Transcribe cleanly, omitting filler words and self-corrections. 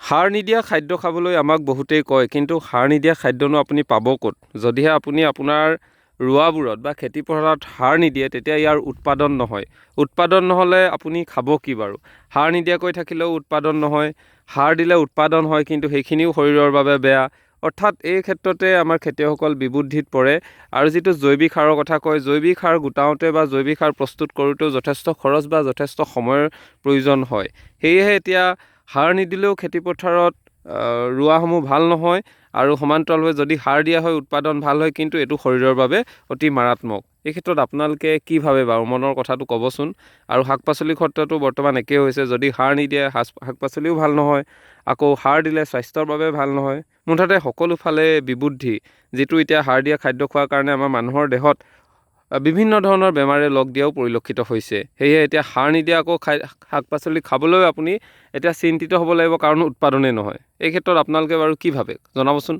সাৰ নিদিয়া খাদ্য খাবলৈ আমাক বহুতেই কয়, কিন্তু সাৰ নিদিয়া খাদ্যনো আপুনি পাব ক'ত? যদিহে আপুনি আপোনাৰ ৰোৱাবোৰত বা খেতি পথাৰত সাৰ নিদিয়ে, তেতিয়া ইয়াৰ উৎপাদন নহয়। উৎপাদন নহ'লে আপুনি খাব কি বাৰু? সাৰ নিদিয়াকৈ থাকিলেও উৎপাদন নহয়, সাৰ দিলে উৎপাদন হয়, কিন্তু সেইখিনিও শৰীৰৰ বাবে বেয়া। অৰ্থাৎ এই ক্ষেত্ৰতে আমাৰ খেতিয়কসকল বিবুদ্ধিত পৰে। আৰু যিটো জৈৱিক সাৰৰ কথা কয়, জৈৱিক সাৰ গোটাওঁতে বা জৈৱিক সাৰ প্ৰস্তুত কৰোঁতেও যথেষ্ট খৰচ বা যথেষ্ট সময়ৰ প্ৰয়োজন হয়। সেয়েহে এতিয়া সাৰ নিদিলেও খেতি পথাৰত ৰোৱাসমূহ ভাল নহয়, আৰু সমান্তৰালভাৱে যদি সাৰ দিয়া হয় উৎপাদন ভাল হয়, কিন্তু এইটো শৰীৰৰ বাবে অতি মাৰাত্মক। এই ক্ষেত্ৰত আপোনালোকে কি ভাবে বাৰু? মনৰ কথাটো ক'বচোন। আৰু শাক পাচলিৰ ক্ষেত্ৰতো বৰ্তমান একেই হৈছে, যদি সাৰ নিদিয়ে শাক পাচলিও ভাল নহয়, আকৌ সাৰ দিলে স্বাস্থ্যৰ বাবে ভাল নহয়। মুঠতে সকলো ফালে বিবুদ্ধি, যিটো এতিয়া সাৰ দিয়া খাদ্য খোৱাৰ কাৰণে আমাৰ মানুহৰ দেহত বিভিন্ন ধৰণৰ বেমাৰে লগ দিয়াও পৰিলক্ষিত হৈছে। সেয়ে এতিয়া সাৰ নিদিয়া আকৌ শাক পাচলি খাবলৈও আপুনি এতিয়া চিন্তিত হ'ব লাগিব, কাৰণ উৎপাদনেই নহয়। এই ক্ষেত্ৰত আপোনালোকে বাৰু কি ভাবে জনাবচোন।